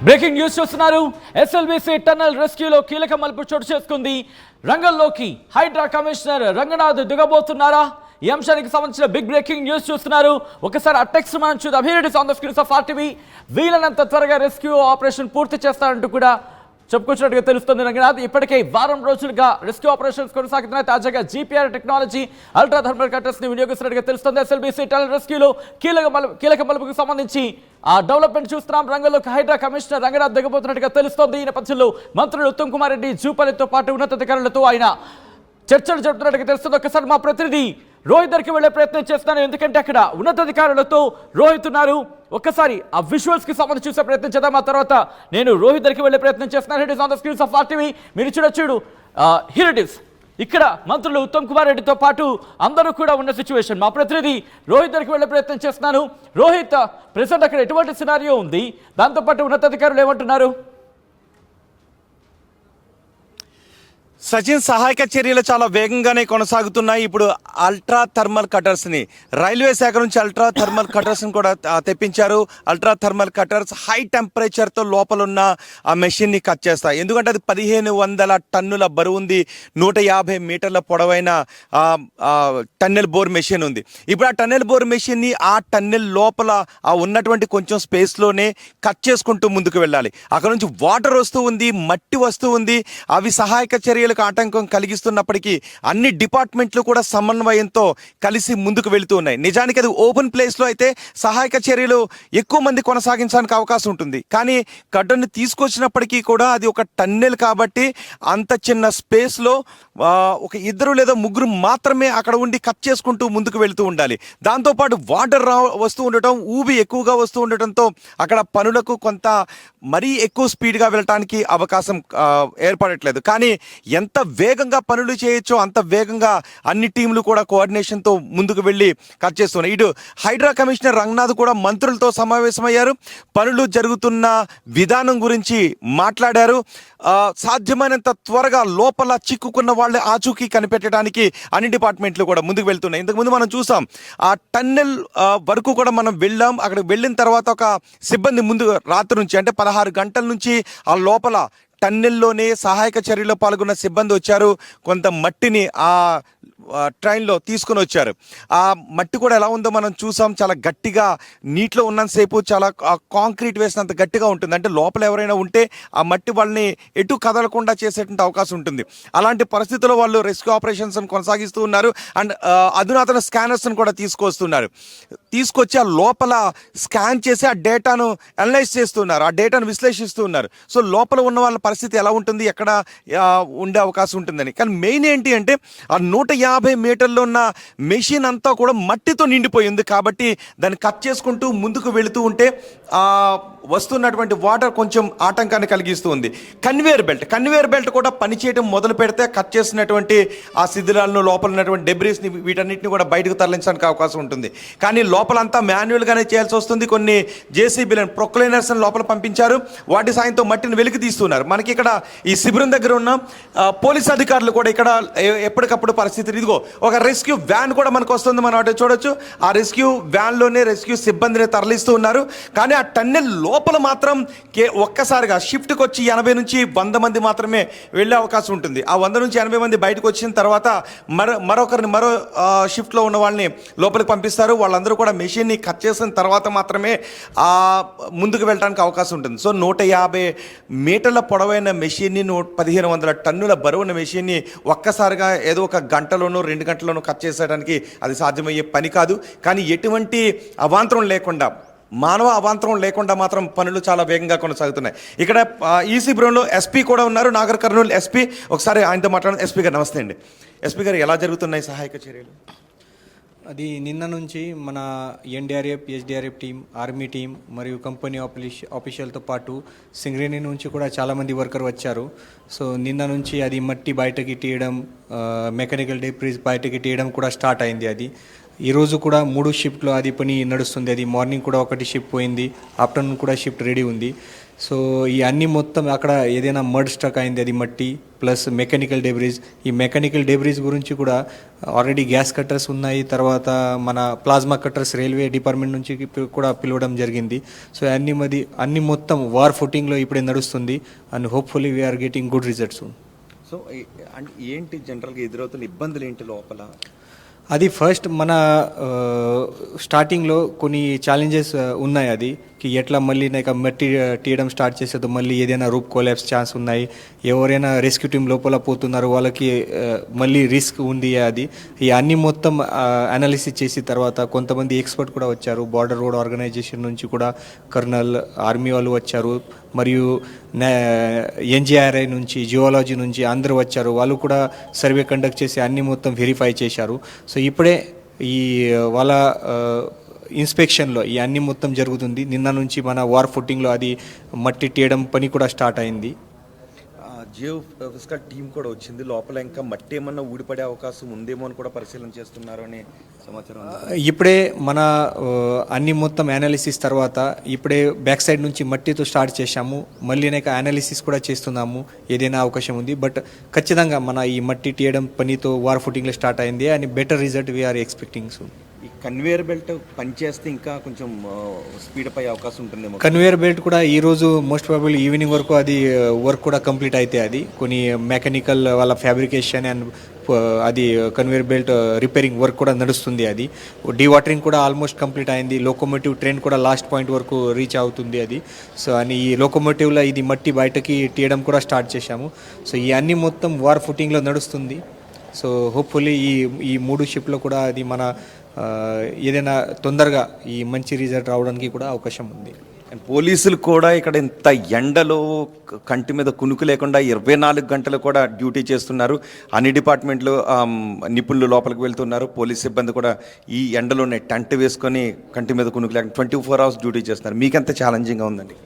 Breaking news చూస్తున్నారు. SLBC tunnel రెస్క్యూలో కీలక మలుపు చోటు చేసుకుంది. రంగంలోకి హైడ్రా కమిషనర్ రంగనాథ్ దిగబోతున్నారా? ఈ అంశానికి సంబంధించిన బిగ్ బ్రేకింగ్ న్యూస్ చూస్తున్నారు. ఒకసారి ఆ టెక్స్ట్ మనం చూద్దాం. Here it is on the screens of RTV. వీలైనంత త్వరగా రెస్క్యూ ఆపరేషన్ పూర్తి చేస్తారంటూ కూడా చెప్పుకొచ్చినట్టుగా తెలుస్తుంది. రంగనాథ్ ఇప్పటికే వారం రోజులుగా రెస్క్యూ ఆపరేషన్స్ కొనసాగుతున్నాయి. తాజాగా GPR technology ultra thermal cutters ని వినియోగిస్తున్నట్టుగా తెలుస్తుంది. ఎస్ఎల్బీసీ టన్నల్ రెస్క్యూలో కీలక మలుపుకు సంబంధించి ఆ డెవలప్మెంట్ చూస్తున్నాం. రంగంలోకి హైడ్రా కమిషనర్ రంగనాథ్ దిగబోతున్నట్టుగా తెలుస్తోంది. ఈ నేపథ్యంలో మంత్రులు ఉత్తమ్ కుమార్ రెడ్డి, జూపల్లితో పాటు ఉన్నతాధికారులతో ఆయన చర్చలు జరుపుతున్నట్టుగా తెలుస్తుంది. ఒకసారి మా ప్రతినిధి రోహిత్ దగ్గరికి వెళ్లే ప్రయత్నం చేస్తున్నాను, ఎందుకంటే అక్కడ ఉన్నతాధికారులతో రోహిత్ ఉన్నారు. ఒక్కసారి ఆ విజువల్స్ కి సంబంధించి చూసే ప్రయత్నం చేద్దాం. ఆ తర్వాత నేను రోహిత్ దగ్గరికి వెళ్లే ప్రయత్నం చేస్తున్నాను. Here it is on the screens of RTV. మీరు చూడొచ్చు. Here it is. ఇక్కడ మంత్రులు ఉత్తమ్ కుమార్ రెడ్డితో పాటు అందరూ కూడా ఉన్న సిచ్యువేషన్. మా ప్రతినిధి రోహిత్ దగ్గరికి వెళ్లే ప్రయత్నం చేస్తున్నాను. రోహిత్, ప్రెసెంట్ అక్కడ ఎటువంటి సినారియో ఉంది? దాంతోపాటు ఉన్నతాధికారులు ఏమంటున్నారు? సచిన్, సహాయక చర్యలు చాలా వేగంగానే కొనసాగుతున్నాయి. ఇప్పుడు అల్ట్రా థర్మల్ కటర్స్ని రైల్వే శాఖ నుంచి అల్ట్రా థర్మల్ కటర్స్ని కూడా తెప్పించారు. అల్ట్రా థర్మల్ కటర్స్ హై టెంపరేచర్తో లోపలున్న ఆ మెషిన్ని కట్ చేస్తాయి. ఎందుకంటే అది 1500 టన్నుల బరువు ఉంది. 150 మీటర్ల పొడవైన టన్నెల్ బోర్ మెషిన్ ఉంది. ఇప్పుడు ఆ టన్నెల్ బోర్ మెషిన్ని ఆ టన్నెల్ లోపల ఉన్నటువంటి కొంచెం స్పేస్లోనే కట్ చేసుకుంటూ ముందుకు వెళ్ళాలి. అక్కడ నుంచి వాటర్ వస్తూ ఉంది, మట్టి వస్తూ ఉంది. అవి సహాయక చర్యలు ఆటంకం కలిగిస్తున్నప్పటికీ అన్ని డిపార్ట్మెంట్లు కూడా సమన్వయంతో కలిసి ముందుకు వెళుతూ ఉన్నాయి. నిజానికి అది ఓపెన్ ప్లేస్లో అయితే సహాయక చర్యలు ఎక్కువ మంది కొనసాగించడానికి అవకాశం ఉంటుంది. కానీ గడ్డను తీసుకొచ్చినప్పటికీ కూడా అది ఒక టన్నెల్ కాబట్టి అంత చిన్న స్పేస్లో ఒక 2 లేదా 3 మాత్రమే అక్కడ ఉండి కట్ చేసుకుంటూ ముందుకు వెళుతూ ఉండాలి. దాంతోపాటు వాటర్ వస్తూ ఉండటం, ఊబి ఎక్కువగా వస్తూ ఉండటంతో అక్కడ పనులకు కొంత మరీ ఎక్కువ స్పీడ్గా వెళ్ళటానికి అవకాశం ఏర్పడట్లేదు. కానీ ఎంత వేగంగా పనులు చేయొచ్చో అంత వేగంగా అన్ని టీంలు కూడా కోఆర్డినేషన్తో ముందుకు వెళ్ళి కట్ చేస్తున్నాయి. ఇటు హైడ్రా కమిషనర్ రంగనాథ్ కూడా మంత్రులతో సమావేశమయ్యారు. పనులు జరుగుతున్న విధానం గురించి మాట్లాడారు. సాధ్యమైనంత త్వరగా లోపల చిక్కుకున్న వాళ్ళ ఆచూకీ కనిపెట్టడానికి అన్ని డిపార్ట్మెంట్లు కూడా ముందుకు వెళ్తున్నాయి. ఇంతకుముందు మనం చూసాం, ఆ టన్నెల్ వరకు కూడా మనం వెళ్ళాం. అక్కడికి వెళ్ళిన తర్వాత ఒక సిబ్బంది ముందు రాత్రి నుంచి అంటే 16 గంటల నుంచి ఆ లోపల టన్నెల్లోనే సహాయక చర్యలో పాల్గొన్న సిబ్బంది వచ్చారు. కొంత మట్టిని ఆ ట్రైన్లో తీసుకుని వచ్చారు. ఆ మట్టి కూడా ఎలా ఉందో మనం చూసాం. చాలా గట్టిగా నీటిలో ఉన్నంతసేపు చాలా కాంక్రీట్ వేసినంత గట్టిగా ఉంటుంది. అంటే లోపల ఎవరైనా ఉంటే ఆ మట్టి వాళ్ళని ఎటు కదలకుండా చేసేటువంటి అవకాశం ఉంటుంది. అలాంటి పరిస్థితుల్లో వాళ్ళు రెస్క్యూ ఆపరేషన్స్ కొనసాగిస్తూ ఉన్నారు. అండ్ అధునాతన స్కానర్స్ని కూడా తీసుకొచ్చి ఆ లోపల స్కాన్ చేసి ఆ డేటాను అనలైజ్ చేస్తున్నారు, ఆ డేటాను విశ్లేషిస్తూ ఉన్నారు. సో లోపల ఉన్న వాళ్ళ పరిస్థితి ఎలా ఉంటుంది, ఎక్కడ ఉండే అవకాశం ఉంటుందని. కానీ మెయిన్ ఏంటి అంటే ఆ 150 మీటర్లో ఉన్న మెషిన్ అంతా కూడా మట్టితో నిండిపోయింది. కాబట్టి దాన్ని కట్ చేసుకుంటూ ముందుకు వెళుతూ ఉంటే వస్తున్నటువంటి వాటర్ కొంచెం ఆటంకాన్ని కలిగిస్తూ ఉంది. కన్వేయర్ బెల్ట్ కూడా పనిచేయడం మొదలు పెడితే కట్ చేసినటువంటి ఆ శిథిలాలను, లోపల ఉన్నటువంటి డెబ్రీస్ని, వీటన్నిటిని కూడా బయటకు తరలించడానికి అవకాశం ఉంటుంది. కానీ లోపలంతా మాన్యువల్గానే చేయాల్సి వస్తుంది. కొన్ని జేసీబీలను, ప్రొక్లైనర్స్ లోపల పంపించారు. వాటి సాయంతో మట్టిని వెలికి తీస్తున్నారు. మనకి ఇక్కడ ఈ శిబిరం దగ్గర ఉన్న పోలీస్ అధికారులు కూడా ఇక్కడ ఎప్పటికప్పుడు పరిస్థితి, ఇదిగో ఒక రెస్క్యూ వ్యాన్ కూడా మనకు వస్తుంది, మనం అటు చూడొచ్చు. ఆ రెస్క్యూ వ్యాన్లోనే రెస్క్యూ సిబ్బందిని తరలిస్తూ ఉన్నారు. కానీ ఆ టన్నెల్ లోపల మాత్రం ఒక్కసారిగా షిఫ్ట్కి వచ్చి 80 నుంచి 100 మంది మాత్రమే వెళ్ళే అవకాశం ఉంటుంది. ఆ 100 నుంచి 80 మంది బయటకు వచ్చిన తర్వాత మరో షిఫ్ట్లో ఉన్న వాళ్ళని లోపలికి పంపిస్తారు. వాళ్ళందరూ కూడా మెషిన్ని కట్ చేసిన తర్వాత మాత్రమే ముందుకు వెళ్ళడానికి అవకాశం ఉంటుంది. సో 150 మీటర్ల పొడవైన మెషిన్ని, 1500 టన్నుల బరువున్న మెషిన్ని ఒక్కసారిగా ఏదో ఒక గంటలోనో 2 గంటల్లోనో కట్ చేసేయడానికి అది సాధ్యమయ్యే పని కాదు. కానీ ఎటువంటి అవాంతరం లేకుండా, మానవ అవాంతరం లేకుండా మాత్రం పనులు చాలా వేగంగా కొనసాగుతున్నాయి. ఇక్కడ ఈ శిబిరంలో ఎస్పీ కూడా ఉన్నారు, నాగర్ కర్నూలు ఎస్పీ. ఒకసారి ఆయనతో మాట్లాడండి. ఎస్పీ గారు నమస్తే అండి. ఎస్పీ గారు, ఎలా జరుగుతున్నాయి సహాయక చర్యలు? అది నిన్న నుంచి మన NDRF, SDRF team, army team మరియు కంపెనీ ఆఫీషియల్తో పాటు సింగరేణి నుంచి కూడా చాలామంది వర్కర్ వచ్చారు. సో నిన్న నుంచి అది మట్టి బయటకి తీయడం, మెకానికల్ డెబ్రీస్ బయటకి తీయడం కూడా స్టార్ట్ అయింది. అది ఈరోజు కూడా 3 షిఫ్ట్లో అది పని నడుస్తుంది. అది మార్నింగ్ కూడా 1 షిఫ్ట్ పోయింది, ఆఫ్టర్నూన్ కూడా షిఫ్ట్ రెడీ ఉంది. సో ఈ అన్ని మొత్తం అక్కడ ఏదైనా మడ్ స్ట్రక్ అయింది, అది మట్టి ప్లస్ మెకానికల్ డెబ్రీస్. ఈ మెకానికల్ డెబ్రీస్ గురించి కూడా ఆల్రెడీ గ్యాస్ కట్టర్స్ ఉన్నాయి, తర్వాత మన ప్లాస్మా కట్టర్స్ రైల్వే డిపార్ట్మెంట్ నుంచి కూడా పిలవడం జరిగింది. సో అన్ని మొత్తం వార్ ఫుటింగ్లో ఇప్పుడే నడుస్తుంది and hopefully we're getting good results. So అంటే ఏంటి జనరల్గా ఎదురవుతున్న ఇబ్బందులు ఏంటి లోపల? అది ఫస్ట్ మన స్టార్టింగ్లో కొన్ని ఛాలెంజెస్ ఉన్నాయి. అది ఎట్లా మళ్ళీ నాకు మట్టి తీయడం స్టార్ట్ చేసేది మళ్ళీ ఏదైనా రూప్ కొలాప్స్ ఛాన్స్ ఉన్నాయి, ఎవరైనా రెస్క్యూ టీం లోపల పోతున్నారు వాళ్ళకి మళ్ళీ రిస్క్ ఉంది. అది ఈ అన్ని మొత్తం అనాలిసిస్ చేసిన తర్వాత కొంతమంది ఎక్స్పర్ట్ కూడా వచ్చారు, బార్డర్ రోడ్ ఆర్గనైజేషన్ నుంచి కూడా కర్నల్ ఆర్మీ వాళ్ళు వచ్చారు, మరియు ఎన్జిఆర్ఐ నుంచి జియోలాజీ నుంచి అందరూ వచ్చారు. వాళ్ళు కూడా సర్వే కండక్ట్ చేసి అన్ని మొత్తం వెరిఫై చేశారు. సో ఇప్పుడే ఈ వాళ్ళ ఇన్స్పెక్షన్లో ఈ అన్ని మొత్తం జరుగుతుంది. నిన్న నుంచి మన వార్ ఫుటింగ్లో అది మట్టి తీయడం పని కూడా స్టార్ట్ అయింది. జియో ఫిజికల్ టీం కూడా వచ్చింది, లోపల ఇంకా మట్టి ఏమన్నా ఊడిపడే అవకాశం ఉందేమో అని కూడా పరిశీలన చేస్తున్నారు అనే సమాచారం. ఇప్పుడే మన అన్ని మొత్తం అనాలిసిస్ తర్వాత ఇప్పుడే బ్యాక్ సైడ్ నుంచి మట్టితో స్టార్ట్ చేశాము, మళ్ళీ అనాలిసిస్ కూడా చేస్తున్నాము, ఏదైనా అవకాశం ఉంది. బట్ ఖచ్చితంగా మన ఈ మట్టి తీయడం పనితో వార్ ఫుటింగ్లో స్టార్ట్ అయింది అని better result we're expecting. So ఈ కన్వేయర్ బెల్ట్ పనిచేస్తే ఇంకా కొంచెం స్పీడప్ అయ్యే అవకాశం ఉంటుందేమో. కన్వేయర్ బెల్ట్ కూడా ఈరోజు మోస్ట్ ప్రాబబుల్ ఈవినింగ్ వరకు అది వర్క్ కూడా కంప్లీట్ అయితే అది కొన్ని మెకానికల్ వాళ్ళ ఫ్యాబ్రికేషన్ అండ్ అది కన్వేయర్ బెల్ట్ రిపేరింగ్ వర్క్ కూడా నడుస్తుంది. అది డీవాటరింగ్ కూడా ఆల్మోస్ట్ కంప్లీట్ అయింది. లోకోమోటివ్ ట్రైన్ కూడా లాస్ట్ పాయింట్ వరకు రీచ్ అవుతుంది అది. సో అని ఈ లోకోమోటివ్లో ఇది మట్టి బయటకి తీయడం కూడా స్టార్ట్ చేశాము. సో ఈ అన్ని మొత్తం వార్ ఫుటింగ్లో నడుస్తుంది. సో హోప్ఫుల్లీ ఈ 3 షిప్లో కూడా అది మన ఏదైనా తొందరగా ఈ మంచి రిజల్ట్ రావడానికి కూడా అవకాశం ఉంది. అండ్ పోలీసులు కూడా ఇక్కడ ఇంత ఎండలో కంటి మీద కునుకు లేకుండా 24 గంటలు కూడా డ్యూటీ చేస్తున్నారు. అన్ని డిపార్ట్మెంట్లు నిపుణులు లోపలికి వెళ్తున్నారు. పోలీస్ సిబ్బంది కూడా ఈ ఎండలోనే టెంట్ వేసుకొని కంటి మీద కునుకు లేకుండా 24 hours డ్యూటీ చేస్తున్నారు. మీకెంత ఛాలెంజింగ్గా ఉందండి?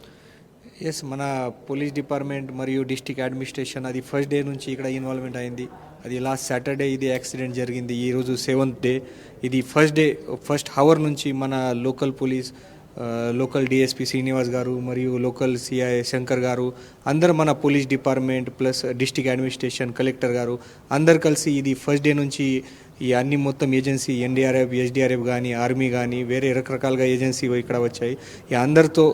ఎస్, మన పోలీస్ డిపార్ట్మెంట్ మరియు డిస్ట్రిక్ట్ అడ్మినిస్ట్రేషన్ అది ఫస్ట్ డే నుంచి ఇక్కడ ఇన్వాల్వ్మెంట్ అయింది. అది లాస్ట్ సాటర్డే ఇది యాక్సిడెంట్ జరిగింది, ఈరోజు 7th డే. ఇది ఫస్ట్ అవర్ నుంచి మన local police, local DSP Srinivas గారు మరియు లోకల్ సిఐ శంకర్ గారు అందరు మన police department plus district administration collector గారు అందరు కలిసి ఇది ఫస్ట్ డే నుంచి ఈ అన్ని మొత్తం ఏజెన్సీ ఎన్డీఆర్ఎఫ్ ఎస్డీఆర్ఎఫ్ కానీ ఆర్మీ కానీ వేరే రకరకాలుగా ఏజెన్సీ ఇక్కడ వచ్చాయి. ఈ అందరితో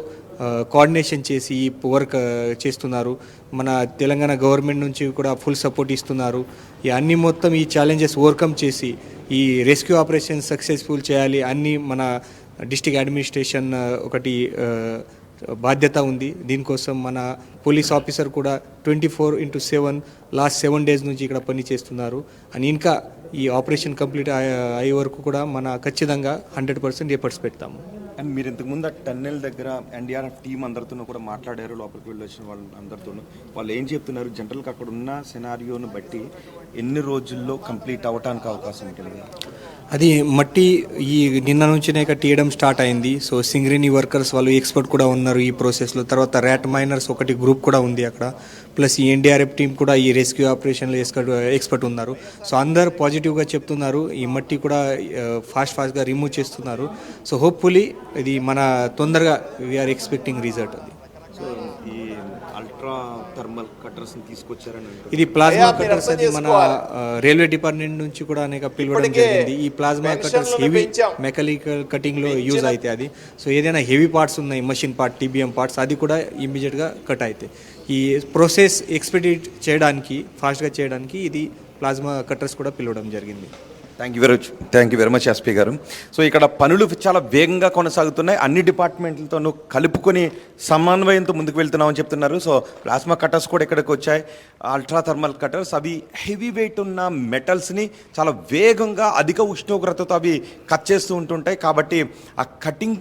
కోఆర్డినేషన్ చేసి ఈ వర్క్ చేస్తున్నారు. మన తెలంగాణ గవర్నమెంట్ నుంచి కూడా ఫుల్ సపోర్ట్ ఇస్తున్నారు. ఈ అన్ని మొత్తం ఈ ఛాలెంజెస్ ఓవర్కమ్ చేసి ఈ రెస్క్యూ ఆపరేషన్ సక్సెస్ఫుల్ చేయాలి అన్ని మన డిస్ట్రిక్ట్ అడ్మినిస్ట్రేషన్ ఒకటి బాధ్యత ఉంది. దీనికోసం మన పోలీస్ ఆఫీసర్ కూడా 24/7 లాస్ట్ 7 days నుంచి ఇక్కడ పని చేస్తున్నారు. అని ఇంకా ఈ ఆపరేషన్ కంప్లీట్ అయ్యే వరకు కూడా మన ఖచ్చితంగా 100% ఎఫర్ట్స్ పెడతాము. అండ్ మీరు ఇంతకుముందు ఆ టన్నెల్ దగ్గర ఎన్డీఆర్ఎఫ్ టీం అందరితోనూ కూడా మాట్లాడారు, లోపలికి వెళ్ళి వచ్చిన వాళ్ళ అందరితోనూ. వాళ్ళు ఏం చెప్తున్నారు? జనరల్గా అక్కడ ఉన్న సినారియోను బట్టి ఎన్ని రోజుల్లో కంప్లీట్ అవ్వడానికి అవకాశం ఉంటుంది? అది మట్టి ఈ నిన్న నుంచినే తీయడం స్టార్ట్ అయింది. సో సింగరేణి వర్కర్స్ వాళ్ళు ఎక్స్పర్ట్ కూడా ఉన్నారు ఈ ప్రాసెస్లో. తర్వాత ర్యాట్ మైనర్స్ ఒకటి గ్రూప్ కూడా ఉంది అక్కడ. ప్లస్ ఈ ఎన్డీఆర్ఎఫ్ టీం కూడా ఈ రెస్క్యూ ఆపరేషన్లో ఎక్స్పర్ట్ ఉన్నారు. సో అందరు పాజిటివ్గా చెప్తున్నారు. ఈ మట్టి కూడా ఫాస్ట్గా రిమూవ్ చేస్తున్నారు. సో హోప్ఫుల్లీ ఇది మన తొందరగా వీఆర్ ఎక్స్పెక్టింగ్ రిజల్ట్. అది సో ఈ అల్ట్రా థర్మల్ కట్టర్స్ని తీసుకొచ్చారని, ఇది ప్లాస్మా కట్టర్స్ అది మన రైల్వే డిపార్ట్మెంట్ నుంచి కూడా పిలవడం జరిగింది. ఈ ప్లాస్మా కట్టర్స్ హెవీ మెకానికల్ కటింగ్లో యూజ్ అయితే అది. సో ఏదైనా హెవీ పార్ట్స్ ఉన్నాయి, మషిన్ పార్ట్, టీబీఎం పార్ట్స్, అది కూడా ఇమ్మీడియట్గా కట్ అవుతాయి. ఈ ప్రాసెస్ ఎక్స్పెడిట్ చేయడానికి ఫాస్ట్గా చేయడానికి ఇది ప్లాస్మా కట్టర్స్ కూడా పిలవడం జరిగింది. Thank you very much SP గారు. సో ఇక్కడ పనులు చాలా వేగంగా కొనసాగుతున్నాయి, అన్ని డిపార్ట్మెంట్లతోనూ కలుపుకొని సమన్వయంతో ముందుకు వెళ్తున్నామని చెప్తున్నారు. సో ప్లాస్మా కట్టర్స్ కూడా ఇక్కడికి వచ్చాయి, అల్ట్రా థర్మల్ కట్టర్స్. అవి హెవీ వెయిట్ ఉన్న మెటల్స్ని చాలా వేగంగా అధిక ఉష్ణోగ్రతతో అవి కట్ చేస్తూ ఉంటుంటాయి. కాబట్టి ఆ కటింగ్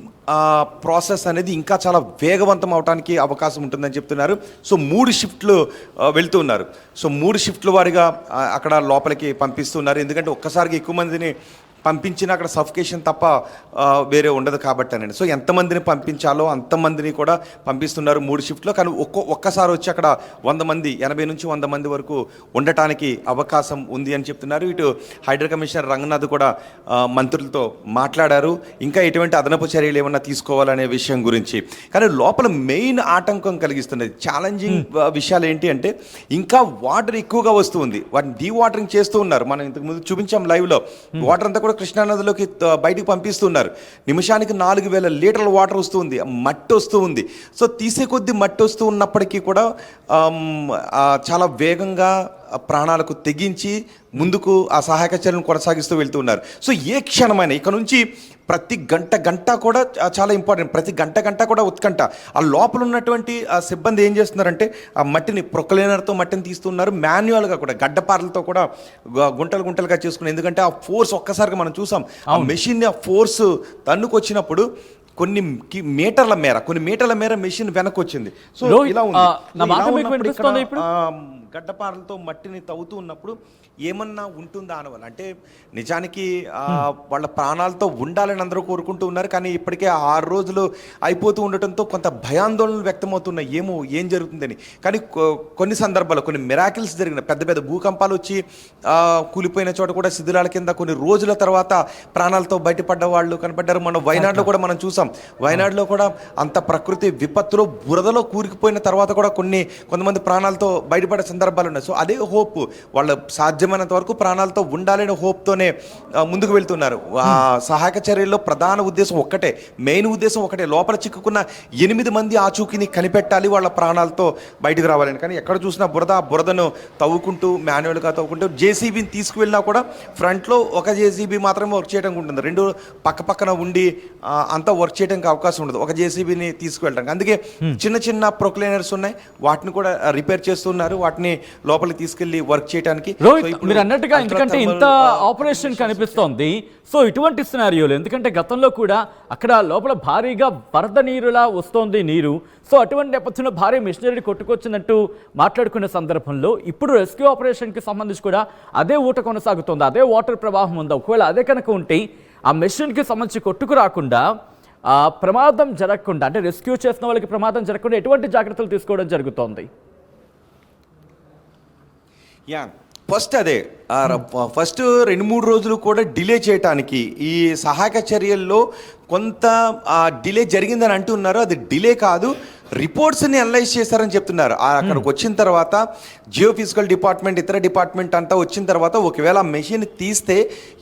ప్రాసెస్ అనేది ఇంకా చాలా వేగవంతం అవడానికి అవకాశం ఉంటుందని చెప్తున్నారు. సో 3 షిఫ్ట్లు వెళ్తూ ఉన్నారు. సో 3 షిఫ్ట్ల వారిగా అక్కడ లోపలికి పంపిస్తున్నారు. ఎందుకంటే ఒక్కసారిగా ఎక్కువ మందిని పంపించిన అక్కడ సఫికేషన్ తప్ప వేరే ఉండదు కాబట్టి అనండి. సో ఎంతమందిని పంపించాలో అంతమందిని కూడా పంపిస్తున్నారు 3 షిఫ్ట్లో. కానీ ఒక్కసారి వచ్చి అక్కడ 100 మంది 80 నుంచి 100 మంది వరకు ఉండటానికి అవకాశం ఉంది అని చెప్తున్నారు. ఇటు హైడ్రా కమిషనర్ రంగనాథ్ కూడా మంత్రులతో మాట్లాడారు, ఇంకా ఎటువంటి అదనపు చర్యలు ఏమన్నా తీసుకోవాలనే విషయం గురించి. కానీ లోపల మెయిన్ ఆటంకం కలిగిస్తున్నది ఛాలెంజింగ్ విషయాలు ఏంటి అంటే ఇంకా వాటర్ ఎక్కువగా వస్తుంది, వాటిని డీవాటరింగ్ చేస్తూ ఉన్నారు. మనం ఇంతకుముందు చూపించాం లైవ్లో, వాటర్ అంతా కూడా కృష్ణానదిలోకి బయటికి పంపిస్తున్నారు. నిమిషానికి 4000 లీటర్ల వాటర్ వస్తుంది, మట్టి వస్తూ ఉంది. సో తీసే కొద్దీ మట్టి వస్తూ ఉన్నప్పటికీ కూడా చాలా వేగంగా ప్రాణాలకు తెగించి ముందుకు ఆ సహాయక చర్యలను కొనసాగిస్తూ వెళ్తూ ఉన్నారు. సో ఏ క్షణమైన ఇక నుంచి ప్రతి గంట కూడా చాలా ఇంపార్టెంట్. ప్రతి గంట కూడా ఉత్కంఠ. ఆ లోపల ఉన్నటువంటి ఆ సిబ్బంది ఏం చేస్తున్నారంటే ఆ మట్టిని ప్రొక్లైనర్తో మట్టిని తీస్తున్నారు, మాన్యువల్గా కూడా గడ్డపారలతో కూడా గుంటలుగా చేసుకున్నారు. ఎందుకంటే ఆ ఫోర్స్ ఒక్కసారిగా మనం చూసాం, ఆ మెషిన్ ఆ ఫోర్స్ తన్నుకొచ్చినప్పుడు కొన్ని మీటర్ల మేర మెషిన్ వెనక్కి వచ్చింది. సో ఇలా ఉంది. గడ్డపారలతో మట్టిని తవ్వుతూ ఉన్నప్పుడు ఏమన్నా ఉంటుందా అనవాలి. అంటే నిజానికి వాళ్ళ ప్రాణాలతో ఉండాలని అందరూ కోరుకుంటూ ఉన్నారు. కానీ ఇప్పటికే 6 రోజులు అయిపోతూ ఉండటంతో కొంత భయాందోళనలు వ్యక్తమవుతున్నాయి, ఏం జరుగుతుందని. కానీ కొన్ని సందర్భాల్లో కొన్ని మిరాకిల్స్ జరిగిన పెద్ద భూకంపాలు వచ్చి కూలిపోయిన చోట కూడా శిథిలాల కింద కొన్ని రోజుల తర్వాత ప్రాణాలతో బయటపడ్డ వాళ్ళు కనపడ్డారు. మనం వైనాడులో కూడా మనం చూసాం. వైనాడులో కూడా అంత ప్రకృతి విపత్తులో బురదలో కూరుకుపోయిన తర్వాత కూడా కొంతమంది ప్రాణాలతో బయటపడే సందర్భాలు ఉన్నాయి. సో అదే హోప్, వాళ్ళ సాధ్యమైనంత వరకు ప్రాణాలతో ఉండాలనే హోప్తోనే ముందుకు వెళ్తున్నారు. సహాయక చర్యల్లో ప్రధాన ఉద్దేశం ఒక్కటే, మెయిన్ ఉద్దేశం ఒకటే, లోపల చిక్కుకున్న 8 మంది ఆచూకీని కనిపెట్టాలి, వాళ్ళ ప్రాణాలతో బయటకు రావాలని. కానీ ఎక్కడ చూసినా బురదను తవ్వుకుంటూ మాన్యువల్గా తవ్వుకుంటూ జేసీబీని తీసుకువెళ్ళినా కూడా ఫ్రంట్లో ఒక జేసీబీ మాత్రమే వర్క్ చేయడానికి ఉంటుంది, 2 పక్కన ఉండి అంతా వర్క్ చేయడానికి అవకాశం ఉండదు ఒక జేసీబీని తీసుకువెళ్ళడానికి. అందుకే చిన్న ప్రొక్లైనర్స్ ఉన్నాయి, వాటిని కూడా రిపేర్ చేస్తున్నారు, వాటిని లోపలికి తీసుకెళ్లి వర్క్ చేయడానికి. మీరు అన్నట్టుగా ఎందుకంటే ఇంత ఆపరేషన్ కనిపిస్తోంది. సో ఇటువంటి సినారియోలు, ఎందుకంటే గతంలో కూడా అక్కడ లోపల భారీగా వరద నీరులా వస్తోంది నీరు. సో అటువంటి నేపథ్యంలో భారీ మిషనరీ కొట్టుకొచ్చినట్టు మాట్లాడుకునే సందర్భంలో ఇప్పుడు రెస్క్యూ ఆపరేషన్కి సంబంధించి కూడా అదే ఊట కొనసాగుతోంది, అదే వాటర్ ప్రవాహం ఉందా? ఒకవేళ అదే కనుక ఉంటే ఆ మిషన్కి సంబంధించి కొట్టుకు రాకుండా ప్రమాదం జరగకుండా, అంటే రెస్క్యూ చేసిన వాళ్ళకి ప్రమాదం జరగకుండా ఎటువంటి జాగ్రత్తలు తీసుకోవడం జరుగుతోంది? ఫస్ట్ 2-3 రోజులు కూడా డిలే చేయటానికి ఈ సహాయక చర్యల్లో కొంత డిలే జరిగిందని అంటున్నారు. అది డిలే కాదు, రిపోర్ట్స్ని అనలైజ్ చేశారని చెప్తున్నారు. అక్కడికి వచ్చిన తర్వాత జియోఫిజికల్ డిపార్ట్మెంట్, ఇతర డిపార్ట్మెంట్ అంతా వచ్చిన తర్వాత ఒకవేళ ఆ మెషిన్ తీస్తే,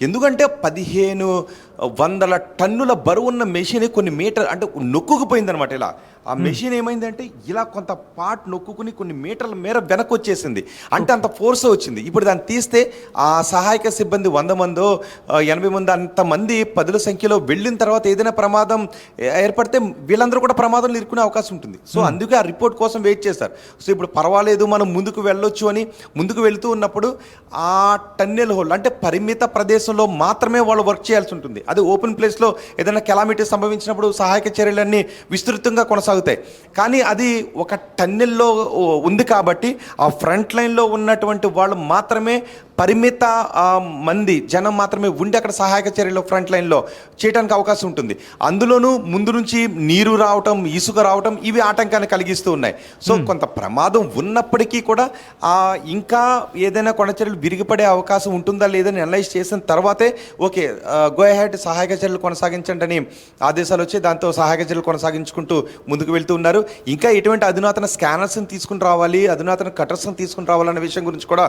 ఎందుకంటే 1500 టన్నుల బరువు ఉన్న మెషిన్ కొన్ని మీటర్ అంటే నొక్కుకుపోయింది అనమాట. ఇలా ఆ మెషిన్ ఏమైందంటే ఇలా కొంత పార్ట్ నొక్కుని కొన్ని మీటర్ల మేర వెనక్కి వచ్చేసింది, అంటే అంత ఫోర్స్ వచ్చింది. ఇప్పుడు దాన్ని తీస్తే ఆ సహాయక సిబ్బంది 100 మందో 80 మంది అంతమంది 10ల సంఖ్యలో వెళ్ళిన తర్వాత ఏదైనా ప్రమాదం ఏర్పడితే వీళ్ళందరూ కూడా ప్రమాదంలో ఇరుక్కునే అవకాశం ఉంటుంది. సో అందుకే ఆ రిపోర్ట్ కోసం వెయిట్ చేస్తారు. సో ఇప్పుడు పర్వాలేదు మనం ముందుకు వెళ్ళొచ్చు అని ముందుకు వెళుతూ ఉన్నప్పుడు ఆ టన్నెల్ హోల్ అంటే పరిమిత ప్రదేశంలో మాత్రమే వాళ్ళు వర్క్ చేయాల్సి ఉంటుంది. అది ఓపెన్ ప్లేస్లో ఏదైనా కెలామిటీ సంభవించినప్పుడు సహాయక చర్యలన్నీ విస్తృతంగా కొనసాగుతాయి. కానీ అది ఒక టన్నెల్లో ఉంది కాబట్టి ఆ ఫ్రంట్ లైన్లో ఉన్నటువంటి వాళ్ళు మాత్రమే, పరిమిత జనం మాత్రమే ఉండి అక్కడ సహాయక చర్యలు ఫ్రంట్ లైన్లో చేయడానికి అవకాశం ఉంటుంది. అందులోనూ ముందు నుంచి నీరు రావటం, ఇసుక రావటం, ఇవి ఆటంకాన్ని కలిగిస్తూ ఉన్నాయి. సో కొంత ప్రమాదం ఉన్నప్పటికీ కూడా ఇంకా ఏదైనా కొండ చర్యలు విరిగిపడే అవకాశం ఉంటుందా లేదని అనలైజ్ చేసిన తర్వాతే ఓకే గో అహెడ్ సహాయక చర్యలు కొనసాగించండి అని ఆదేశాలు వచ్చి దాంతో సహాయక చర్యలు కొనసాగించుకుంటూ ముందుకు వెళ్తూ ఉన్నారు. ఇంకా ఎటువంటి అధునాతన స్కానర్స్ని తీసుకుని రావాలి, అధునాతన కటర్స్ని తీసుకుని రావాలనే విషయం గురించి కూడా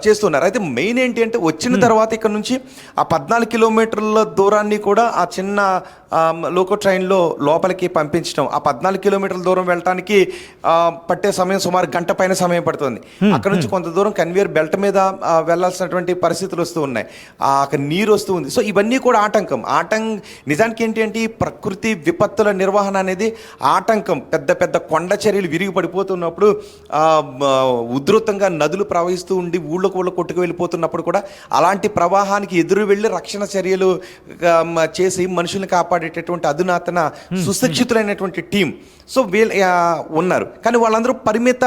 చేస్తున్నారు. అయితే మెయిన్ ఏంటి అంటే వచ్చిన తర్వాత ఇక్కడ నుంచి ఆ 14 కిలోమీటర్ల దూరాన్ని కూడా ఆ చిన్న లోకో ట్రైన్లో లోపలికి పంపించడం, ఆ 14 కిలోమీటర్ల దూరం వెళ్ళటానికి పట్టే సమయం సుమారు గంట పైన సమయం పడుతుంది. అక్కడ నుంచి కొంత దూరం కన్వేయర్ బెల్ట్ మీద వెళ్లాల్సినటువంటి పరిస్థితులు వస్తూ ఉన్నాయి, అక్కడ నీరు వస్తూ ఉంది. సో ఇవన్నీ కూడా ఆటంకం. నిజానికి ఏంటి అంటే ఈ ప్రకృతి విపత్తుల నిర్వహణ అనేది ఆటంకం. పెద్ద కొండ చర్యలు విరిగి పడిపోతున్నప్పుడు ఉధృతంగా నదులు ప్రవహిస్తూ ఉండి ఊళ్ళకు కొట్టుకు వెళ్ళిపోయి వెళ్ళిపోతున్నప్పుడు కూడా అలాంటి ప్రవాహానికి ఎదురు వెళ్ళి రక్షణ చర్యలు చేసి మనుషుల్ని కాపాడేటటువంటి అధునాతన సుశిక్షితులైనటువంటి టీం సో వీళ్ళు ఉన్నారు. కానీ వాళ్ళందరూ పరిమిత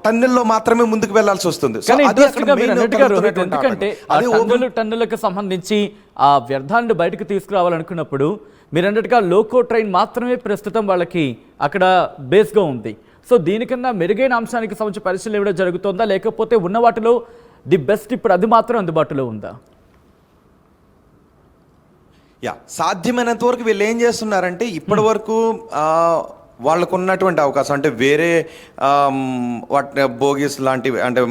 టన్నెల్లో మాత్రమే ముందుకు వెళ్లాల్సి వస్తుంది. సో కానీ అది అక్కడ interesting గా మీరు main అన్నట్టుగా రోహిత్, కలుగుతున్నటువంటి ఎందుకంటే ఆటంకం. అదే టన్నులకు సంబంధించి ఆ వ్యర్థాలను బయటకు తీసుకురావాలనుకున్నప్పుడు మీరు అన్నట్టుగా లోకో ట్రైన్ మాత్రమే ప్రస్తుతం వాళ్ళకి అక్కడ బేస్గా ఉంది. సో దీనికన్నా మెరుగైన అంశానికి సంబంధించి పరిశీలన ఇవ్వడం జరుగుతుందా, లేకపోతే ఉన్న వాటిలో ది బెస్ట్ ఇప్పుడు అది మాత్రం అందుబాటులో ఉందా? సాధ్యమైనంత వరకు వీళ్ళు ఏం చేస్తున్నారంటే ఇప్పటి వరకు వాళ్ళకు ఉన్నటువంటి అవకాశం అంటే వేరే వాటి బోగీస్ లాంటివి అంటే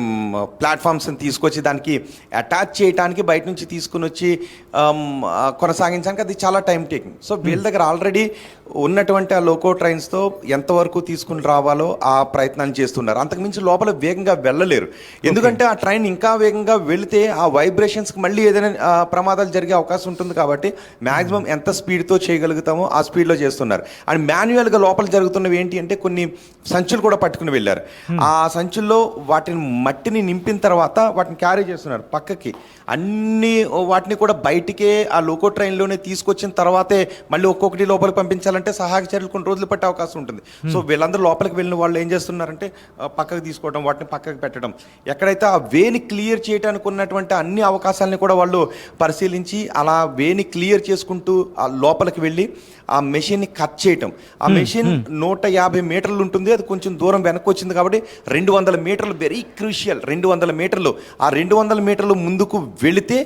ప్లాట్ఫామ్స్ని తీసుకొచ్చి దానికి అటాచ్ చేయడానికి బయట నుంచి తీసుకుని వచ్చి కొనసాగించడానికి అది చాలా టైం టేకింగ్. సో వీళ్ళ దగ్గర ఆల్రెడీ ఉన్నటువంటి ఆ లోకో ట్రైన్స్తో ఎంతవరకు తీసుకుని రావాలో ఆ ప్రయత్నాన్ని చేస్తున్నారు. అంతకుమించి లోపల వేగంగా వెళ్ళలేరు. ఎందుకంటే ఆ ట్రైన్ ఇంకా వేగంగా వెళితే ఆ వైబ్రేషన్స్కి మళ్ళీ ఏదైనా ప్రమాదాలు జరిగే అవకాశం ఉంటుంది. కాబట్టి మ్యాక్సిమం ఎంత స్పీడ్తో చేయగలుగుతామో ఆ స్పీడ్లో చేస్తున్నారు. అండ్ మాన్యువల్గా లోపల జరుగుతున్నవి ఏంటి అంటే కొన్ని సంచులు కూడా పట్టుకుని వెళ్ళారు. ఆ సంచుల్లో వాటిని మట్టిని నింపిన తర్వాత వాటిని క్యారీ చేస్తున్నారు పక్కకి. అన్ని వాటిని కూడా బయటికే ఆ లోకో ట్రైన్లోనే తీసుకొచ్చిన తర్వాతే మళ్ళీ ఒక్కొక్కటి లోపలికి పంపించాలంటే సహాయక చర్యలు కొన్ని రోజులు పట్టే అవకాశం ఉంటుంది. సో వీళ్ళందరూ లోపలికి వెళ్ళిన వాళ్ళు ఏం చేస్తున్నారంటే పక్కకు తీసుకోవడం, వాటిని పక్కకు పెట్టడం, ఎక్కడైతే ఆ వేని క్లియర్ చేయడానికి ఉన్నటువంటి అన్ని అవకాశాలని కూడా వాళ్ళు పరిశీలించి అలా వేని క్లియర్ చేసుకుంటూ ఆ లోపలికి వెళ్ళి ఆ మెషిన్ని కట్ చేయటం. ఆ మెషిన్ 150 మీటర్లు ఉంటుంది. అది కొంచెం దూరం వెనక్కి వచ్చింది కాబట్టి 200 మీటర్లు వెరీ క్రూషియల్. 200 మీటర్లు ఆ 200 మీటర్లు ముందుకు వెళితే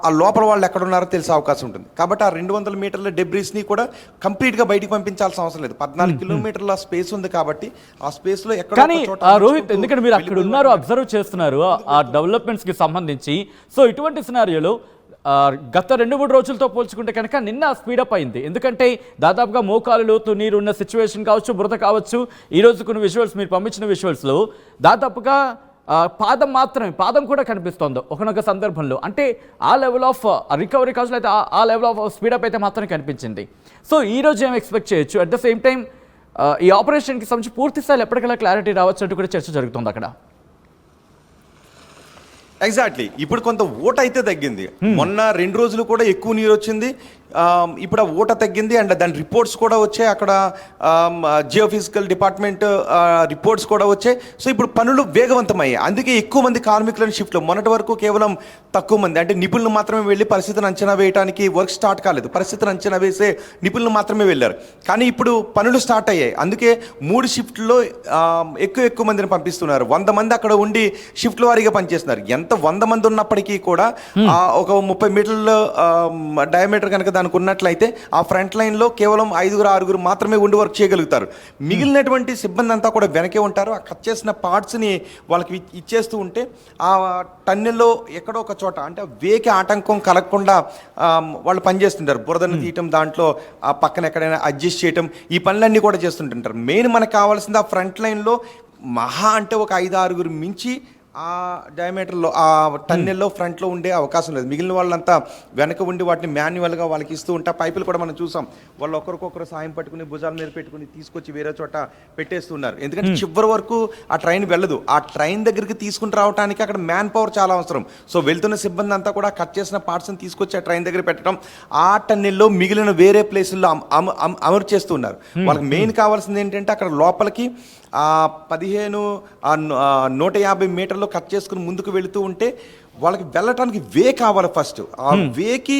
ఆ లోపల వాళ్ళు ఎక్కడ ఉన్నారో తెలిసే అవకాశం ఉంటుంది. కాబట్టి ఆ 200 మీటర్ల డెబ్రీస్ని కూడా కంప్లీట్గా బయటికి పంపించాల్సిన అవసరం లేదు. 14 కిలోమీటర్ల స్పేస్ ఉంది కాబట్టి ఆ స్పేస్లో ఎక్కడ. కానీ రోహిత్, ఎందుకంటే మీరు అక్కడ ఉన్నారు, అబ్జర్వ్ చేస్తున్నారు ఆ డెవలప్మెంట్స్కి సంబంధించి. సో ఇటువంటి సినారియోలో గత 2-3 రోజులతో పోల్చుకుంటే కనుక నిన్న స్పీడప్ అయింది. ఎందుకంటే దాదాపుగా మోకాలు లోతు నీరు ఉన్న సిచ్యువేషన్ కావచ్చు, బురద కావచ్చు. ఈరోజు కొన్ని విజువల్స్ మీరు పంపించిన విజువల్స్లో దాదాపుగా పాదం కూడా కనిపిస్తోంది ఒకనొక సందర్భంలో. అంటే ఆ లెవెల్ ఆఫ్ రికవరీ కావచ్చు, అయితే ఆ లెవెల్ ఆఫ్ స్పీడప్ అయితే మాత్రమే కనిపించింది. సో ఈరోజు ఏం ఎక్స్పెక్ట్ చేయొచ్చు? అట్ ద సేమ్ టైం ఈ ఆపరేషన్కి సంబంధించి పూర్తి స్థాయిలో ఎప్పటికైనా క్లారిటీ రావచ్చు అంటూ కూడా చర్చ జరుగుతుంది అక్కడ. ఎగ్జాక్ట్లీ. ఇప్పుడు కొంత ఓట అయితే తగ్గింది. మొన్న 2 రోజులు కూడా ఎక్కువ నీరు వచ్చింది. ఇప్పుడు ఆ ఓట తగ్గింది అండ్ దాని రిపోర్ట్స్ కూడా వచ్చాయి. అక్కడ జియోఫిజికల్ డిపార్ట్మెంట్ రిపోర్ట్స్ కూడా వచ్చాయి. సో ఇప్పుడు పనులు వేగవంతమయ్యాయి. అందుకే ఎక్కువ మంది కార్మికులను షిఫ్ట్లో, మొన్నటి వరకు కేవలం తక్కువ మంది అంటే నిపుణులు మాత్రమే వెళ్ళి పరిస్థితిని అంచనా వేయడానికి వర్క్ స్టార్ట్ కాలేదు. పరిస్థితిని అంచనా వేసే నిపుణులు మాత్రమే వెళ్ళారు. కానీ ఇప్పుడు పనులు స్టార్ట్ అయ్యాయి. అందుకే 3 షిఫ్ట్లో ఎక్కువ మందిని పంపిస్తున్నారు. 100 మంది అక్కడ ఉండి షిఫ్ట్ల వారీగా పనిచేస్తున్నారు. ఎంత 100 మంది ఉన్నప్పటికీ కూడా ఒక 30 మీటర్ల డయామీటర్ కనుక దానికి ఉన్నట్లయితే ఆ ఫ్రంట్ లైన్లో కేవలం 5-6 మాత్రమే ఉండి వర్క్ చేయగలుగుతారు. మిగిలినటువంటి సిబ్బంది అంతా కూడా వెనకే ఉంటారు. ఆ కట్ చేసిన పార్ట్స్ని వాళ్ళకి ఇచ్చేస్తూ ఉంటే ఆ టన్నెల్లో ఎక్కడో ఒక చోట అంటే వేకి ఆటంకం కలగకుండా వాళ్ళు పనిచేస్తుంటారు. బురదను తీయటం, దాంట్లో ఆ పక్కన ఎక్కడైనా అడ్జస్ట్ చేయటం, ఈ పనులన్నీ కూడా చేస్తుంటుంటారు. మెయిన్ మనకు కావాల్సింది ఆ ఫ్రంట్ లైన్లో మహా అంటే ఒక 5-6 మించి ఆ డయామీటర్లో ఆ టన్నెల్లో ఫ్రంట్లో ఉండే అవకాశం లేదు. మిగిలిన వాళ్ళంతా వెనక ఉండి వాటిని మాన్యువల్గా వాళ్ళకి ఇస్తూ ఉంటా. పైపులు కూడా మనం చూసాం, వాళ్ళు ఒకరికొకరు సాయం పట్టుకుని భుజాల మీద పెట్టుకుని తీసుకొచ్చి వేరే చోట పెట్టేస్తున్నారు. ఎందుకంటే చివరి వరకు ఆ ట్రైన్ వెళ్ళదు. ఆ ట్రైన్ దగ్గరికి తీసుకుని రావడానికి అక్కడ మ్యాన్ పవర్ చాలా అవసరం. సో వెళ్తున్న సిబ్బంది అంతా కూడా కట్ చేసిన పార్ట్స్ని తీసుకొచ్చి ఆ ట్రైన్ దగ్గర పెట్టడం, ఆ టన్నెల్లో మిగిలిన వేరే ప్లేసుల్లో అమరు చేస్తున్నారు. వాళ్ళకి మెయిన్ కావాల్సింది ఏంటంటే అక్కడ లోపలికి 150 మీటర్లు కట్ చేసుకుని ముందుకు వెళుతూ ఉంటే వాళ్ళకి వెళ్ళటానికి వే కావాలి. ఫస్ట్ ఆ వేకి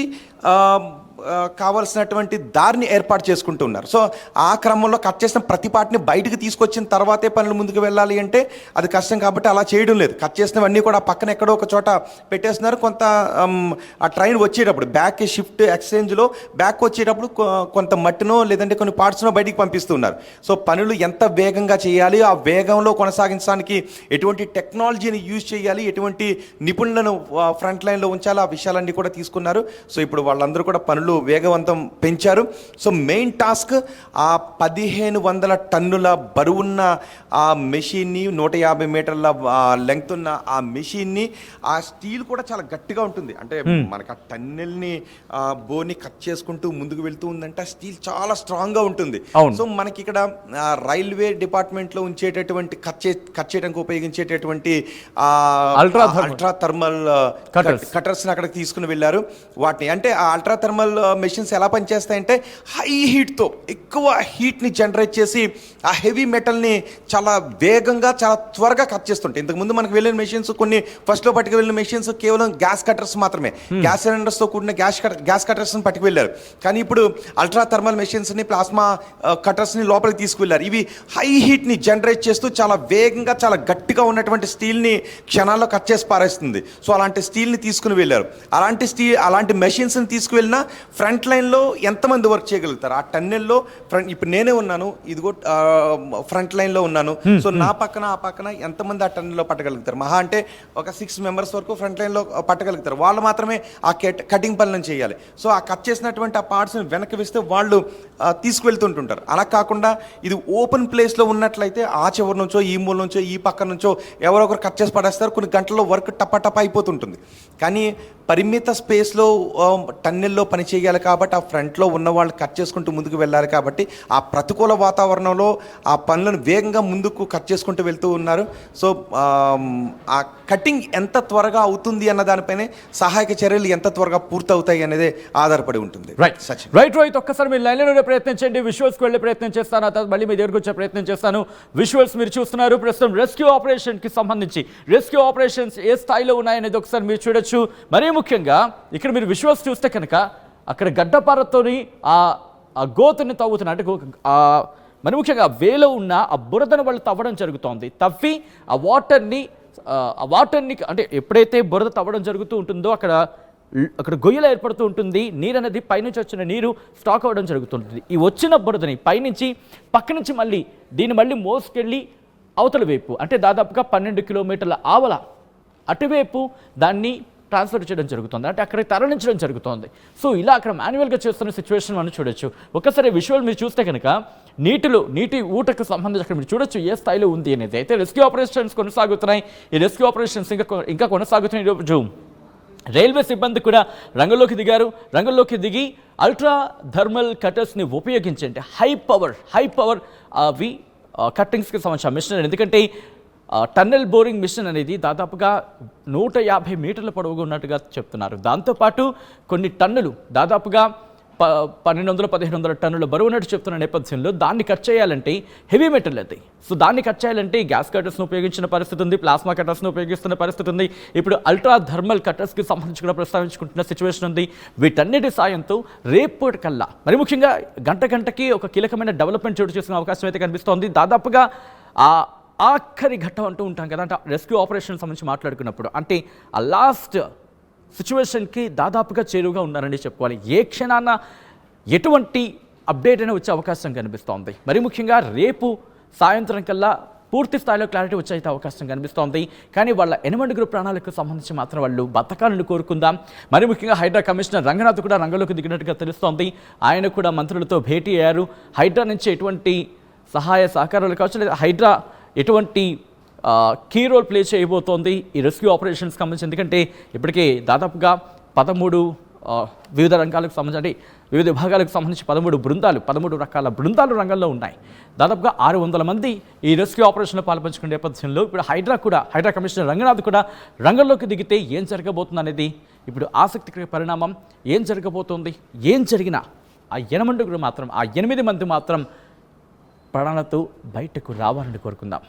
కావాల్సినటువంటి దారిని ఏర్పాటు చేసుకుంటూ ఉన్నారు. సో ఆ క్రమంలో కట్ చేసిన ప్రతి పార్ట్ని బయటకు తీసుకొచ్చిన తర్వాతే పనులు ముందుకు వెళ్ళాలి అంటే అది కష్టం. కాబట్టి అలా చేయడం లేదు. కట్ చేసినవన్నీ కూడా పక్కన ఎక్కడో ఒక చోట పెట్టేస్తున్నారు. కొంత ఆ ట్రైన్ వచ్చేటప్పుడు బ్యాక్ షిఫ్ట్ ఎక్స్చేంజ్లో బ్యాక్ వచ్చేటప్పుడు కొంత మట్టినో లేదంటే కొన్ని పార్ట్స్నో బయటికి పంపిస్తున్నారు. సో పనులు ఎంత వేగంగా చేయాలి, ఆ వేగంలో కొనసాగించడానికి ఎటువంటి టెక్నాలజీని యూజ్ చేయాలి, ఎటువంటి నిపుణులను ఫ్రంట్ లైన్లో ఉంచాలి, ఆ విషయాలన్నీ కూడా తీసుకున్నారు. సో ఇప్పుడు వాళ్ళందరూ కూడా పనులు రెట్లు వేగవంతం పెంచారు. సో మెయిన్ టాస్క్ ఆ 1500 టన్నుల బరువున్న ఆ మెషిన్ని, 150 మీటర్ల లెంగ్త్ ఉన్న ఆ మెషిన్ని, ఆ స్టీల్ కూడా చాలా గట్టిగా ఉంటుంది. అంటే మనకు ఆ టన్నెల్ని బోర్ని కట్ చేసుకుంటూ ముందుకు వెళ్తూ ఉందంటే ఆ స్టీల్ చాలా స్ట్రాంగ్గా ఉంటుంది. సో మనకి ఇక్కడ రైల్వే డిపార్ట్మెంట్లో ఉంచేటటువంటి కట్ చేయడానికి ఉపయోగించేటటువంటి అల్ట్రా థర్మల్ కటర్స్ని అక్కడికి తీసుకుని వెళ్ళారు. వాటిని అంటే ఆ అల్ట్రా థర్మల్ మెషిన్స్ ఎలా పనిచేస్తాయంటే హై హీట్తో ఎక్కువ హీట్ని జనరేట్ చేసి ఆ హెవీ మెటల్ని చాలా వేగంగా చాలా త్వరగా కట్ చేస్తుంటాయి. ఇంతకుముందు మనకు వెళ్ళిన మెషిన్స్ కొన్ని ఫస్ట్లో పట్టుకు వెళ్ళిన మెషిన్స్ కేవలం గ్యాస్ కటర్స్ మాత్రమే, గ్యాస్ సిలిండర్స్తో కూడిన గ్యాస్ కటర్స్ని పట్టుకు వెళ్ళారు. కానీ ఇప్పుడు అల్ట్రా థర్మల్ మెషిన్స్ని, ప్లాస్మా కటర్స్ని లోపలికి తీసుకువెళ్ళారు. ఇవి హై హీట్ని జనరేట్ చేస్తూ చాలా వేగంగా చాలా గట్టిగా ఉన్నటువంటి స్టీల్ని క్షణాల్లో కట్ చేసి పారేస్తుంది. సో అలాంటి స్టీల్ని తీసుకుని వెళ్ళారు. అలాంటి మెషిన్స్ని తీసుకువెళ్ళినా ఫ్రంట్ లైన్లో ఎంతమంది వర్క్ చేయగలుగుతారు? ఆ టన్నెల్లో ఇప్పుడు నేనే ఉన్నాను, ఇదిగో ఫ్రంట్ లైన్లో ఉన్నాను. సో నా పక్కన ఆ పక్కన ఎంతమంది ఆ టన్నెల్లో పట్టగలుగుతారు? మహా అంటే ఒక 6 మెంబర్స్ వరకు ఫ్రంట్ లైన్లో పట్టగలుగుతారు. వాళ్ళు మాత్రమే ఆ కటింగ్ పనులను చేయాలి. సో ఆ కట్ చేసినటువంటి ఆ పార్ట్స్ని వెనక్కి వేస్తే వాళ్ళు తీసుకువెళ్తుంటుంటారు. అలా కాకుండా ఇది ఓపెన్ ప్లేస్లో ఉన్నట్లయితే ఆ చివరి నుంచో, ఈ మూల నుంచో, ఈ పక్క నుంచో ఎవరో ఒకరు కట్ చేసి పడేస్తారు. కొన్ని గంటల్లో వర్క్ టప అయిపోతుంటుంది. కానీ పరిమిత స్పేస్లో టన్నెల్లో పని చేయాలి కాబట్టి ఆ ఫ్రంట్లో ఉన్న వాళ్ళు కట్ చేసుకుంటూ ముందుకు వెళ్ళాలి కాబట్టి ఆ ప్రతికూల వాతావరణంలో ఆ పనులను వేగంగా ముందుకు కట్ చేసుకుంటూ వెళ్తూ ఉన్నారు. సో ఆ కటింగ్ ఎంత త్వరగా అవుతుంది అన్న దానిపైనే సహాయక చర్యలు ఎంత త్వరగా పూర్తవుతాయి అనేది ఆధారపడి ఉంటుంది. రైట్ ఒక్కసారి మీరు లైన్లో ప్రయత్నించండి. విజువల్స్కి వెళ్ళే ప్రయత్నం చేస్తాను, ఆ తర్వాత మళ్ళీ మీ దగ్గరకు వచ్చే ప్రయత్నం చేస్తాను. విజువల్స్ మీరు చూస్తున్నారు. ప్రస్తుతం రెస్క్యూ ఆపరేషన్కి సంబంధించి రెస్క్యూ ఆపరేషన్స్ ఏ స్థాయిలో ఉన్నాయనేది ఒకసారి మీరు చూడొచ్చు. మరీ ముఖ్యంగా ఇక్కడ మీరు విజువల్స్ చూస్తే కనుక అక్కడ గడ్డపారతోని ఆ గోతుని తవ్వుతున్నారు. అంటే మరి ముఖ్యంగా వేలో ఉన్న ఆ బురదను వాళ్ళు తవ్వడం జరుగుతోంది. తవ్వి ఆ వాటర్ని అంటే ఎప్పుడైతే బురద తవ్వడం జరుగుతూ ఉంటుందో అక్కడ గొయ్యలు ఏర్పడుతూ ఉంటుంది. నీరు అనేది పైనుంచి వచ్చిన నీరు స్టాక్ అవ్వడం జరుగుతుంటుంది. ఈ వచ్చిన బురదని పైనుంచి పక్క నుంచి దీన్ని మళ్ళీ మోసుకెళ్ళి అవతల వైపు అంటే దాదాపుగా 12 కిలోమీటర్ల ఆవల అటువైపు దాన్ని ట్రాన్స్ఫర్ చేయడం జరుగుతుంది. అంటే అక్కడికి తరలించడం జరుగుతుంది. సో ఇలా అక్కడ మాన్యువల్గా చేస్తున్న సిచ్యువేషన్ మనం చూడొచ్చు. ఒక్కసారి విజువల్ మీరు చూస్తే కనుక నీటి ఊటకు సంబంధించి అక్కడ మీరు చూడొచ్చు ఏ స్థాయిలో ఉంది అనేది. అయితే రెస్క్యూ ఆపరేషన్స్ కొనసాగుతున్నాయి. ఈ రెస్క్యూ ఆపరేషన్స్ ఇంకా కొనసాగుతున్నాయి. ఈరోజు రైల్వే సిబ్బంది కూడా రంగంలోకి దిగారు. రంగంలోకి దిగి అల్ట్రా థర్మల్ కటర్స్ని ఉపయోగించండి. హై పవర్ అవి కట్టింగ్స్కి సంబంధించిన మిషన్. ఎందుకంటే టన్నెల్ బోరింగ్ మిషన్ అనేది దాదాపుగా 150 మీటర్ల పొడవుగా ఉన్నట్టుగా చెప్తున్నారు. దాంతోపాటు కొన్ని టన్నులు దాదాపుగా 1200-1500 టన్నుల బరువు ఉన్నట్టు చెప్తున్న నేపథ్యంలో దాన్ని కట్ చేయాలంటే హెవీ మెటల్ అది. సో దాన్ని కట్ చేయాలంటే గ్యాస్ కటర్స్ను ఉపయోగించిన పరిస్థితి ఉంది, ప్లాస్మా కటర్స్ను ఉపయోగిస్తున్న పరిస్థితి ఉంది. ఇప్పుడు అల్ట్రా థర్మల్ కటర్స్కి సంబంధించి కూడా ప్రస్తావించుకుంటున్న సిచ్యువేషన్ ఉంది. వీటన్నిటి సాయంతో రేపటికల్లా మరి ముఖ్యంగా గంటకి ఒక కీలకమైన డెవలప్మెంట్ చోటు చేసుకునే అవకాశం అయితే కనిపిస్తోంది. దాదాపుగా ఆఖరి ఘట్టం అంటూ ఉంటాం కదా, అంటే రెస్క్యూ ఆపరేషన్ సంబంధించి మాట్లాడుకున్నప్పుడు అంటే ఆ లాస్ట్ సిచ్యువేషన్కి దాదాపుగా చేరువుగా ఉన్నారని చెప్పుకోవాలి. ఏ క్షణాన ఎటువంటి అప్డేట్ అయినా వచ్చే అవకాశం కనిపిస్తోంది. మరి ముఖ్యంగా రేపు సాయంత్రం కల్లా పూర్తి స్థాయిలో క్లారిటీ వచ్చే అవకాశం కనిపిస్తోంది. కానీ వాళ్ళ 8 ప్రాణాలకు సంబంధించి మాత్రం వాళ్ళు బతకాలను కోరుకుందాం. మరి ముఖ్యంగా హైడ్రా కమిషనర్ రంగనాథ్ కూడా రంగంలోకి దిగినట్టుగా తెలుస్తోంది. ఆయన కూడా మంత్రులతో భేటీ అయ్యారు. హైడ్రా నుంచి ఎటువంటి సహాయ సహకారాలు కావచ్చు, లేదా హైడ్రా ఎటువంటి కీ రోల్ ప్లే చేయబోతోంది ఈ రెస్క్యూ ఆపరేషన్స్ సంబంధించి. ఎందుకంటే ఇప్పటికే దాదాపుగా 13 వివిధ రంగాలకు సంబంధించి అంటే వివిధ విభాగాలకు సంబంధించి 13 రకాల బృందాలు రంగంలో ఉన్నాయి. దాదాపుగా 600 మంది ఈ రెస్క్యూ ఆపరేషన్లో పాల్పంచుకునే నేపథ్యంలో ఇప్పుడు హైడ్రా కమిషనర్ రంగనాథ్ కూడా రంగంలోకి దిగితే ఏం జరగబోతుంది అనేది ఇప్పుడు ఆసక్తికర పరిణామం. ఏం జరగబోతోంది, ఏం జరిగినా ఆ 8 మంది మాత్రం ప్రాణాలతో బయటకు రావాలని కోరుకుందాం.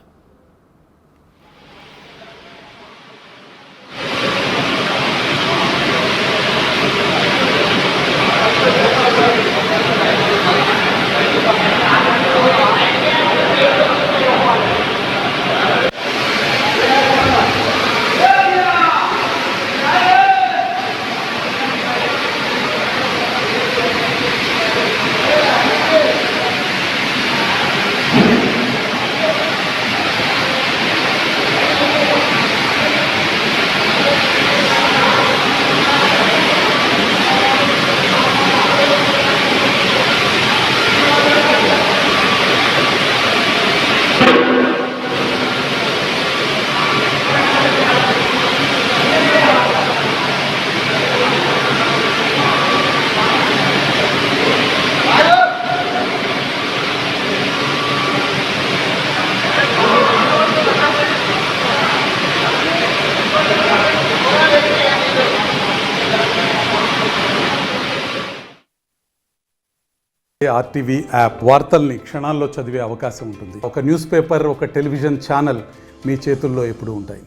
ఆర్టీవీ యాప్ వార్తల్ని క్షణాల్లో చదివే అవకాశం ఉంటుంది. ఒక న్యూస్ పేపర్, ఒక టెలివిజన్ ఛానల్ మీ చేతుల్లో ఎప్పుడూ ఉంటాయి.